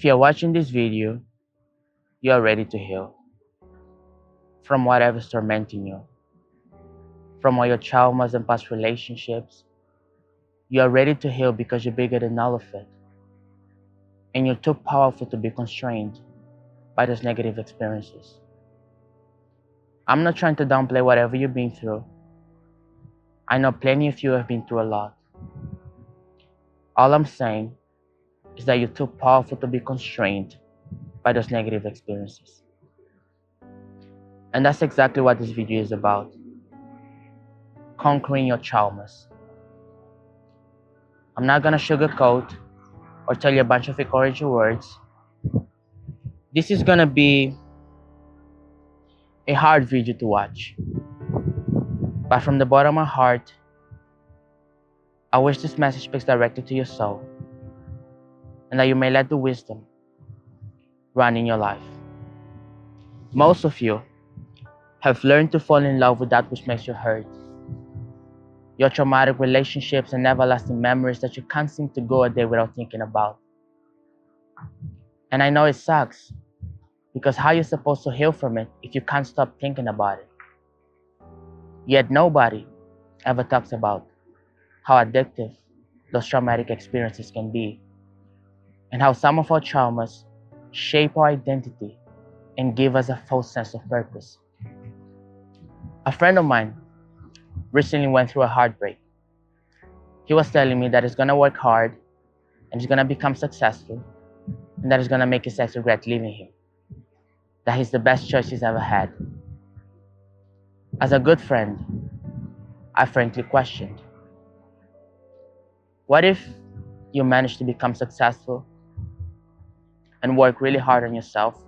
If you're watching this video, you are ready to heal from whatever's tormenting you, from all your traumas and past relationships. You are ready to heal because you're bigger than all of it, and you're too powerful to be constrained by those negative experiences. I'm not trying to downplay whatever you've been through. I know plenty of you have been through a lot. All I'm saying is that you're too powerful to be constrained by those negative experiences. And that's exactly what this video is about. Conquering your traumas. I'm not gonna sugarcoat or tell you a bunch of encouraging words. This is gonna be a hard video to watch. But from the bottom of my heart, I wish this message speaks directly to your soul, and that you may let the wisdom run in your life. Most of you have learned to fall in love with that which makes you hurt. Your traumatic relationships and everlasting memories that you can't seem to go a day without thinking about. And I know it sucks, because how are you supposed to heal from it if you can't stop thinking about it? Yet nobody ever talks about how addictive those traumatic experiences can be, and how some of our traumas shape our identity and give us a false sense of purpose. A friend of mine recently went through a heartbreak. He was telling me that he's gonna work hard and he's gonna become successful, and that he's gonna make his ex regret leaving him. That he's the best choice he's ever had. As a good friend, I frankly questioned, what if you manage to become successful and work really hard on yourself,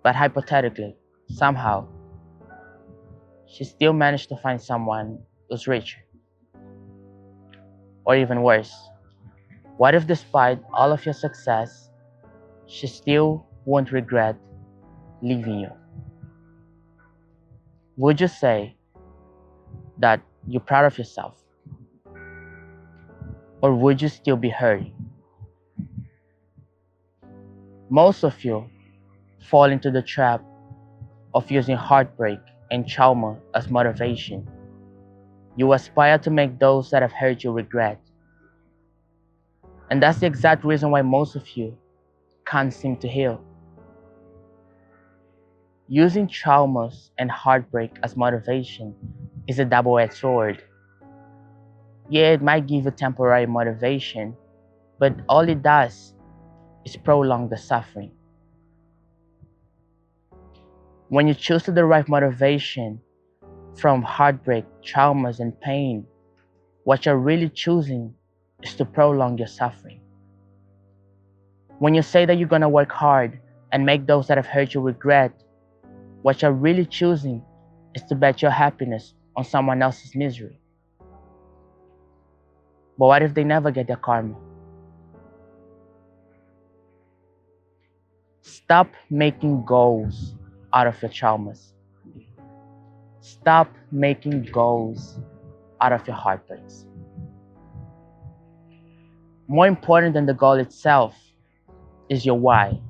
but hypothetically, somehow, she still managed to find someone who's richer? Or even worse, what if despite all of your success, she still won't regret leaving you? Would you say that you're proud of yourself? Or would you still be hurting? Most of you fall into the trap of using heartbreak and trauma as motivation. You aspire to make those that have hurt you regret. And that's the exact reason why most of you can't seem to heal. Using traumas and heartbreak as motivation is a double-edged sword. Yeah, it might give you temporary motivation, but all it does is prolong the suffering. When you choose to derive motivation from heartbreak, traumas, and pain, what you're really choosing is to prolong your suffering. When you say that you're gonna work hard and make those that have hurt you regret, what you're really choosing is to bet your happiness on someone else's misery. But what if they never get their karma? Stop making goals out of your traumas. Stop making goals out of your heartbreaks. More important than the goal itself is your why.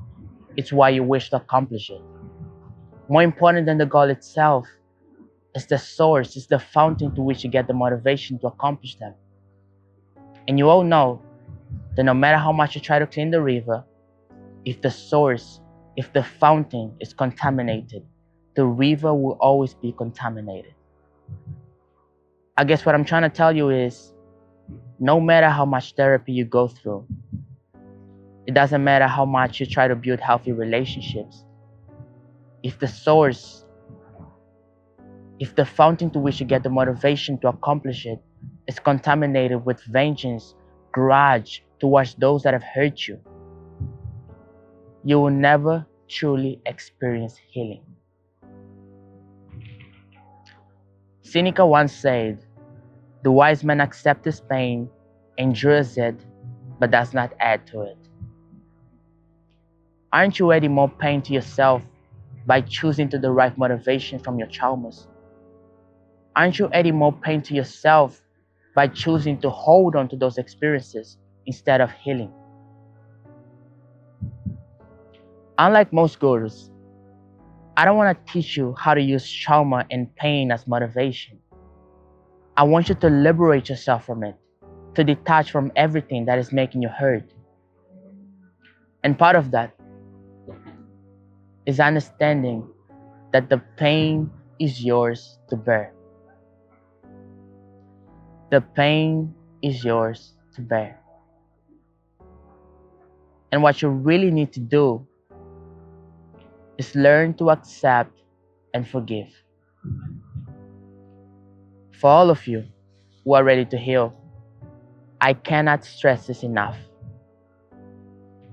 It's why you wish to accomplish it. More important than the goal itself is the source, is the fountain to which you get the motivation to accomplish them. And you all know that no matter how much you try to clean the river, if the source, if the fountain is contaminated, the river will always be contaminated. I guess what I'm trying to tell you is, no matter how much therapy you go through, it doesn't matter how much you try to build healthy relationships, if the source, if the fountain to which you get the motivation to accomplish it is contaminated with vengeance, grudge towards those that have hurt you, you will never truly experience healing. Seneca once said, "The wise man accepts his pain, endures it, but does not add to it." Aren't you adding more pain to yourself by choosing to derive motivation from your traumas? Aren't you adding more pain to yourself by choosing to hold on to those experiences instead of healing? Unlike most gurus, I don't want to teach you how to use trauma and pain as motivation. I want you to liberate yourself from it, to detach from everything that is making you hurt. And part of that is understanding that the pain is yours to bear. The pain is yours to bear. And what you really need to do is learn to accept and forgive. For all of you who are ready to heal, I cannot stress this enough.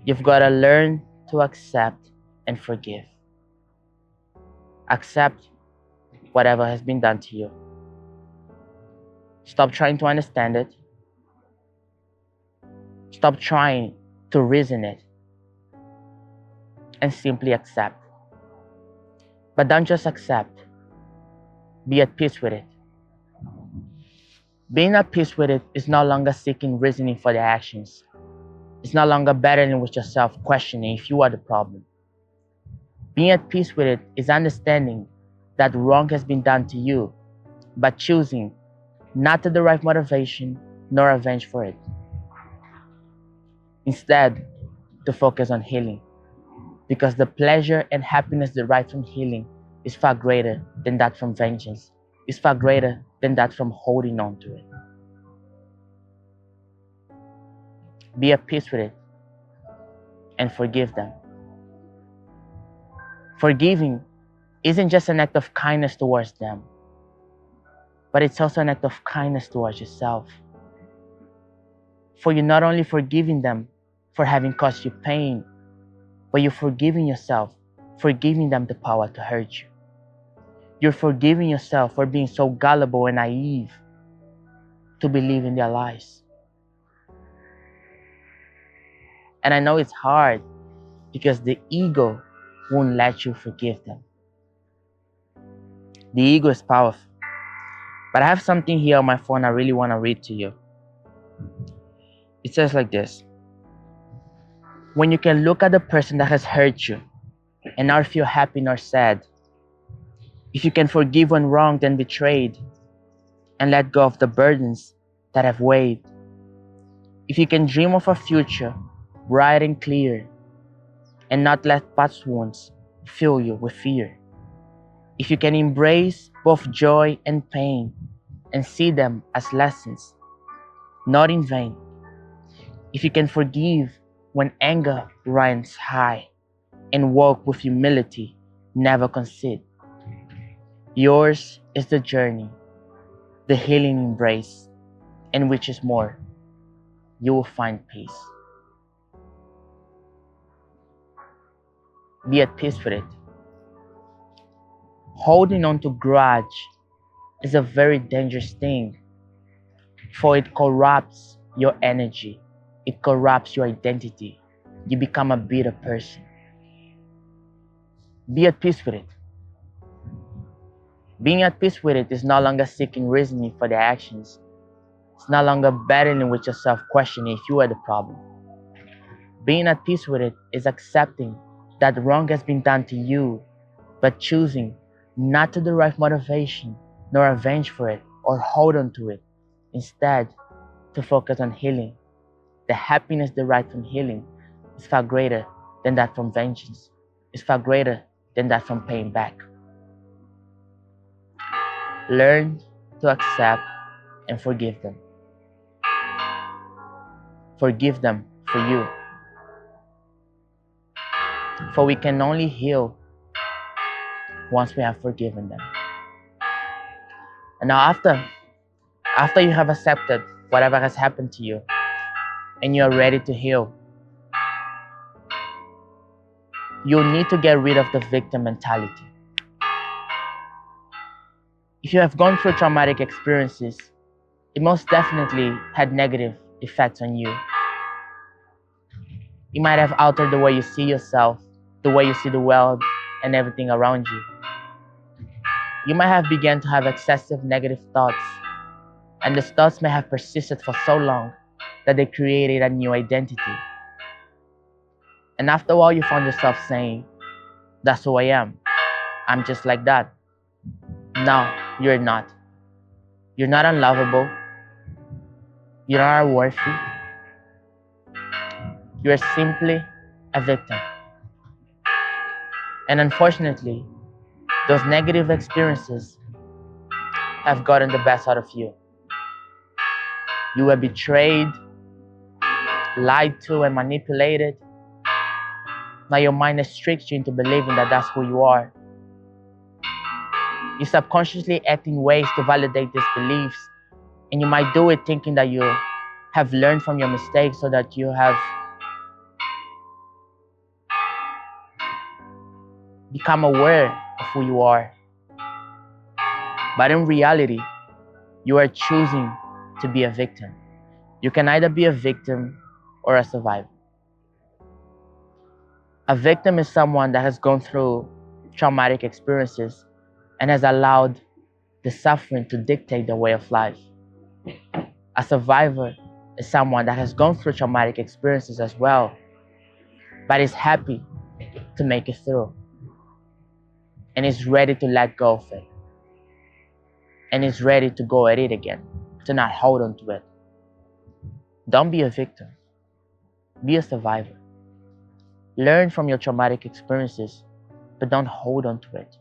You've got to learn to accept and forgive. Accept whatever has been done to you. Stop trying to understand it. Stop trying to reason it. And simply accept. But don't just accept. Be at peace with it. Being at peace with it is no longer seeking reasoning for the actions. It's no longer battling with yourself, questioning if you are the problem. Being at peace with it is understanding that wrong has been done to you, but choosing not to derive motivation nor revenge for it. Instead, to focus on healing, because the pleasure and happiness derived from healing is far greater than that from vengeance, is far greater than that from holding on to it. Be at peace with it and forgive them. Forgiving isn't just an act of kindness towards them, but it's also an act of kindness towards yourself. For you're not only forgiving them for having caused you pain, but you're forgiving yourself for giving them the power to hurt you. You're forgiving yourself for being so gullible and naive to believe in their lies. And I know it's hard because the ego won't let you forgive them. The ego is powerful. But I have something here on my phone I really want to read to you. It says like this: when you can look at the person that has hurt you and not feel happy nor sad, if you can forgive when wronged and betrayed and let go of the burdens that have weighed, if you can dream of a future bright and clear and not let past wounds fill you with fear, if you can embrace both joy and pain and see them as lessons, not in vain, if you can forgive when anger runs high and walk with humility, never concede, yours is the journey, the healing embrace, and which is more, you will find peace. Be at peace with it. Holding on to grudge is a very dangerous thing, for it corrupts your energy. It corrupts your identity. You become a bitter person. Be at peace with it. Being at peace with it is no longer seeking reasoning for the actions. It's no longer battling with yourself, questioning if you are the problem. Being at peace with it is accepting that wrong has been done to you, but choosing not to derive motivation nor revenge for it or hold on to it. Instead, to focus on healing. The happiness derived from healing is far greater than that from vengeance. It's far greater than that from paying back. Learn to accept and forgive them. Forgive them for you. For we can only heal once we have forgiven them. And now after you have accepted whatever has happened to you and you are ready to heal, you'll need to get rid of the victim mentality. If you have gone through traumatic experiences, it most definitely had negative effects on you. It might have altered the way you see yourself, the way you see the world and everything around you. You might have begun to have excessive negative thoughts, and these thoughts may have persisted for so long that they created a new identity. And after a while, you found yourself saying, that's who I am. I'm just like that. No, you're not. You're not unlovable. You're not worthy. You're simply a victim. And unfortunately, those negative experiences have gotten the best out of you. You were betrayed, lied to, and manipulated. Now your mind has tricked you into believing that that's who you are. You subconsciously act in ways to validate these beliefs, and you might do it thinking that you have learned from your mistakes so that you have become aware of who you are. But in reality, you are choosing to be a victim. You can either be a victim or a survivor. A victim is someone that has gone through traumatic experiences and has allowed the suffering to dictate their way of life. A survivor is someone that has gone through traumatic experiences as well, but is happy to make it through and is ready to let go of it and is ready to go at it again, to not hold on to it. Don't be a victim. Be a survivor. Learn from your traumatic experiences, but don't hold on to it.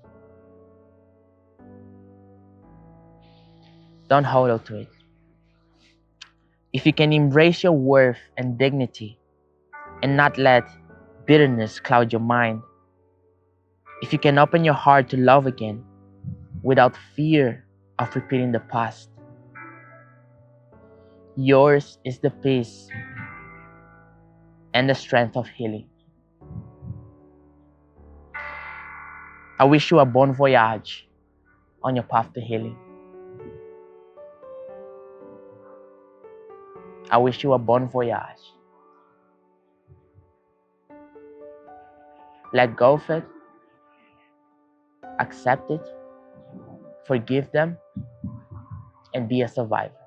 Don't hold on to it. If you can embrace your worth and dignity and not let bitterness cloud your mind, if you can open your heart to love again without fear of repeating the past, yours is the peace and the strength of healing. I wish you a bon voyage on your path to healing. I wish you a bon voyage. Let go of it, accept it, forgive them, and be a survivor.